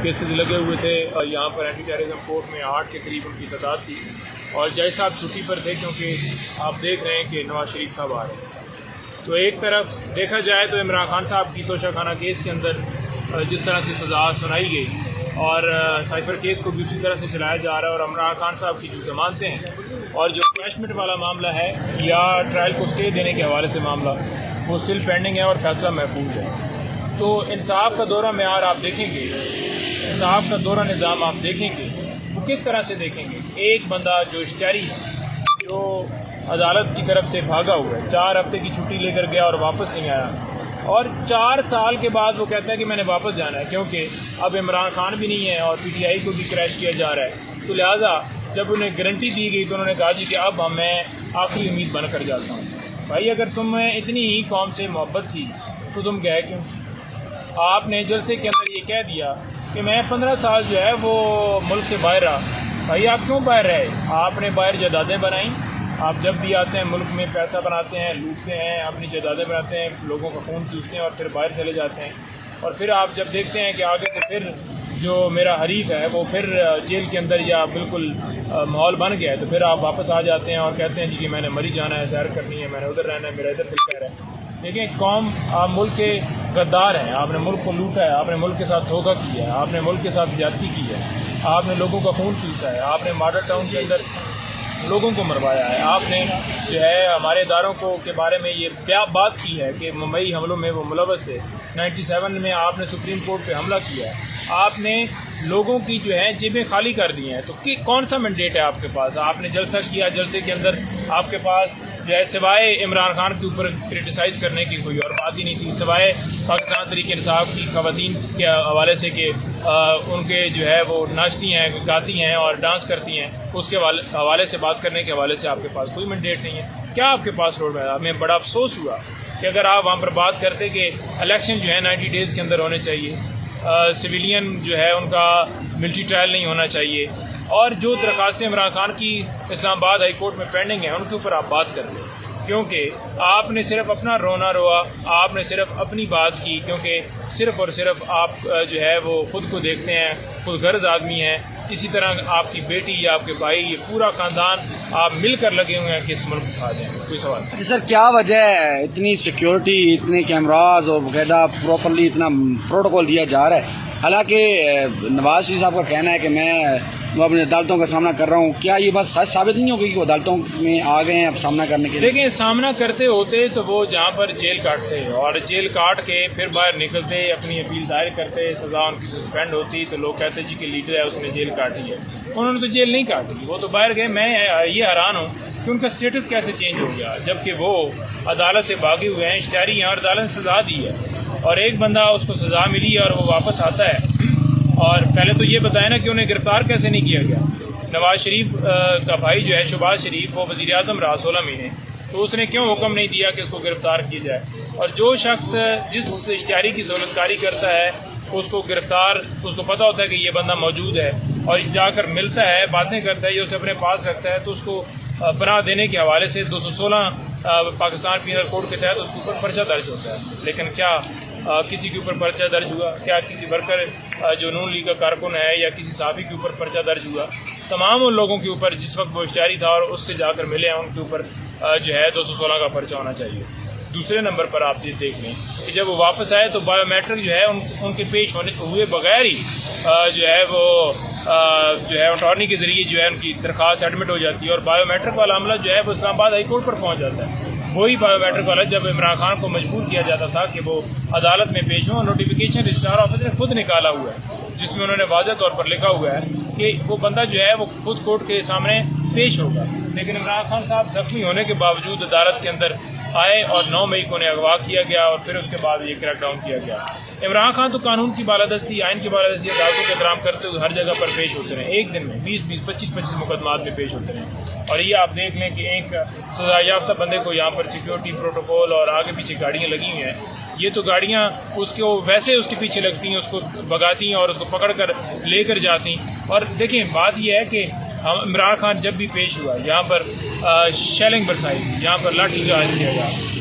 Cases لگے ہوئے تھے. یہاں پر اینٹی ٹیررزم کورٹ میں 8 کے قریب ان کی تعداد تھی اور جج صاحب چھٹی پر تھے کیونکہ آپ دیکھ رہے ہیں کہ نواز شریف صاحب آ رہے ہیں. تو ایک طرف دیکھا جائے تو عمران خان صاحب کی توشہ خانہ کیس کے اندر جس طرح سے سزا سنائی گئی اور سائفر کیس کو بھی اسی طرح سے چلایا جا رہا ہے اور عمران خان صاحب کی جو ضمانتیں ہیں اور جو کیشمنٹ والا معاملہ ہے یا ٹرائل کو اسٹے دینے کے حوالے سے معاملہ وہ اسٹل پینڈنگ ہے اور فیصلہ محفوظ ہے. تو انصاف کا دورہ معیار آپ دیکھیں گے, انصاف کا دورہ نظام آپ دیکھیں گے وہ کس طرح سے دیکھیں گے. ایک بندہ جو اشتہاری جو عدالت کی طرف سے بھاگا ہوا ہے, 4 ہفتے کی چھٹی لے کر گیا اور واپس نہیں آیا اور 4 سال کے بعد وہ کہتا ہے کہ میں نے واپس جانا ہے کیونکہ اب عمران خان بھی نہیں ہے اور پی ٹی آئی کو بھی کریش کیا جا رہا ہے. تو لہٰذا جب انہیں گارنٹی دی گئی تو انہوں نے کہا جی کہ اب میں آخری امید بن کر جاتا ہوں. بھائی اگر تمہیں اتنی ہی قوم سے محبت تھی تو تم گئے کیوں؟ آپ نے جلسے کے اندر یہ کہہ دیا کہ میں 15 سال جو ہے وہ ملک سے باہر رہا. بھائی آپ کیوں باہر رہے؟ آپ نے باہر جائیدادیں بنائیں. آپ جب بھی آتے ہیں ملک میں پیسہ بناتے ہیں, لوٹتے ہیں, اپنی جائیدادیں بناتے ہیں, لوگوں کا خون چوستے ہیں اور پھر باہر چلے جاتے ہیں. اور پھر آپ جب دیکھتے ہیں کہ آگے سے پھر جو میرا حریف ہے وہ پھر جیل کے اندر یا بالکل ماحول بن گیا ہے تو پھر آپ واپس آ جاتے ہیں اور کہتے ہیں جی کہ میں نے مری جانا ہے, سیر کرنی ہے, میں نے ادھر رہنا ہے, میرا ادھر دل کہہ رہا ہے. دیکھیں قوم, آپ ملک کے غدار ہیں, آپ نے ملک کو لوٹا ہے, آپ نے ملک کے ساتھ دھوکہ کیا ہے, آپ نے ملک کے ساتھ زیادتی کی ہے, آپ نے لوگوں کا خون چوسا ہے, آپ نے ماڈل ٹاؤن کے اندر لوگوں کو مروایا ہے, آپ نے جو ہے ہمارے اداروں کو کے بارے میں یہ بات کی ہے کہ ممبئی حملوں میں وہ ملوث تھے. 97 میں آپ نے سپریم کورٹ پہ حملہ کیا ہے, آپ نے لوگوں کی جو ہے جیبیں خالی کر دی ہیں. تو کون سا مینڈیٹ ہے آپ کے پاس؟ آپ نے جلسہ کیا, جلسے کے اندر آپ کے پاس جو ہے سوائے عمران خان کے اوپر کرٹیسائز کرنے کی کوئی اور بات ہی نہیں تھی, سوائے پاکستان تحریک انصاف کی خواتین کے حوالے سے کہ ان کے جو ہے وہ ناچتی ہیں, گاتی ہیں اور ڈانس کرتی ہیں, اس کے حوالے سے بات کرنے کے حوالے سے آپ کے پاس کوئی مینڈیٹ نہیں ہے. کیا آپ کے پاس روڈ میپ؟ ہمیں بڑا افسوس ہوا کہ اگر آپ وہاں پر بات کرتے کہ الیکشن جو ہے 90 ڈیز کے اندر ہونے چاہیے, سویلین جو ہے ان کا ملٹری ٹرائل نہیں ہونا چاہیے, اور جو درخواستیں عمران خان کی اسلام آباد ہائی کورٹ میں پینڈنگ ہیں ان کے اوپر آپ بات کر لیں. کیونکہ آپ نے صرف اپنا رونا روا, آپ نے صرف اپنی بات کی, کیونکہ صرف اور صرف آپ جو ہے وہ خود کو دیکھتے ہیں, خود غرض آدمی ہیں. اسی طرح آپ کی بیٹی یا آپ کے بھائی, یہ پورا خاندان آپ مل کر لگے ہوئے ہیں کہ اس ملک کو کھا جائیں. کوئی سوال نہیں. سر کیا وجہ ہے اتنی سیکیورٹی, اتنے کیمراز اور باقاعدہ پراپرلی اتنا پروٹوکول دیا جا رہا ہے, حالانکہ نواز شریف صاحب کا کہنا ہے کہ میں اپنی عدالتوں کا سامنا کر رہا ہوں. کیا یہ بات سچ ثابت نہیں ہوگی کہ وہ عدالتوں میں آ گئے ہیں اب سامنا کرنے کے لیے؟ دیکھیں, سامنا کرتے ہوتے تو وہ جہاں پر جیل کاٹتے اور جیل کاٹ کے پھر باہر نکلتے, اپنی اپیل دائر کرتے, سزا ان کی سسپینڈ ہوتی تو لوگ کہتے جی کہ لیڈر ہے اس نے جیل کاٹی ہے. انہوں نے تو جیل نہیں کاٹی, وہ تو باہر گئے. میں یہ حیران ہوں کہ ان کا اسٹیٹس کیسے چینج ہو گیا جبکہ وہ عدالت سے بھاگے ہوئے ہیں, اشتہاری ہیں اور عدالت نے سزا دی ہے, اور ایک بندہ اس کو سزا ملی ہے اور وہ واپس آتا ہے. اور پہلے تو یہ بتائیں نا کہ انہیں گرفتار کیسے نہیں کیا گیا. نواز شریف کا بھائی جو ہے شہباز شریف, وہ وزیر اعظم رہا 16 مہینے, تو اس نے کیوں حکم نہیں دیا کہ اس کو گرفتار کیا جائے؟ اور جو شخص جس اشتہاری کی سہولت کاری کرتا ہے اس کو گرفتار, اس کو پتہ ہوتا ہے کہ یہ بندہ موجود ہے اور جا کر ملتا ہے, باتیں کرتا ہے, یہ اسے اپنے پاس رکھتا ہے, تو اس کو پناہ دینے کے حوالے سے 216 پاکستان پینل کوڈ کے تحت اس کے اوپر پرچہ درج ہوتا ہے. لیکن کیا کسی کے اوپر پرچہ درج ہوا؟ کیا کسی ورکر جو نون لیگ کا کارکن ہے یا کسی صحافی کے اوپر پرچہ درج ہوا؟ تمام ان لوگوں کے اوپر جس وقت وہ اشتہاری تھا اور اس سے جا کر ملے ہیں ان کے اوپر جو ہے 216 کا پرچہ ہونا چاہیے. دوسرے نمبر پر آپ یہ دیکھ لیں کہ جب وہ واپس آئے تو بایو میٹرک جو ہے ان کے پیش ہوئے بغیر ہی جو ہے وہ جو ہے اٹارنی کے ذریعے جو ہے ان کی درخواست ایڈمٹ ہو جاتی ہے, اور بایو میٹرک والا عملہ جو ہے وہ اسلام آباد ہائی کورٹ پر پہنچ جاتا ہے. وہی بایو میٹرک والا جب عمران خان کو مجبور کیا جاتا تھا کہ وہ عدالت میں پیش ہوں, نوٹیفیکیشن رجسٹرار آفس نے خود نکالا ہوا ہے جس میں انہوں نے واضح طور پر لکھا ہوا ہے کہ وہ بندہ جو ہے وہ خود کورٹ کے سامنے پیش ہوگا. لیکن عمران خان صاحب زخمی ہونے کے باوجود عدالت کے اندر آئے اور 9 مئی کو انہیں اغوا کیا گیا اور پھر اس کے بعد یہ کریک ڈاؤن کیا گیا. عمران خان تو قانون کی بالادستی, آئین کی بالادستی, عدالتوں کا احترام کرتے ہوئے ہر جگہ پر پیش ہوتے رہے. ایک دن میں 20 25 مقدمات میں پیش ہوتے رہے. اور یہ آپ دیکھ لیں کہ ایک سزا یافتہ بندے کو یہاں پر سیکیورٹی پروٹوکول اور آگے پیچھے گاڑیاں لگی ہوئی ہیں. یہ تو گاڑیاں اس کے ویسے اس کے پیچھے لگتی ہیں, اس کو بگاتی ہیں اور اس کو پکڑ کر لے کر جاتی. اور دیکھیں بات یہ ہے کہ عمران خان جب بھی پیش ہوا یہاں پر شیلنگ برسائی, یہاں پر لاٹھی چارج کیا گیا,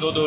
2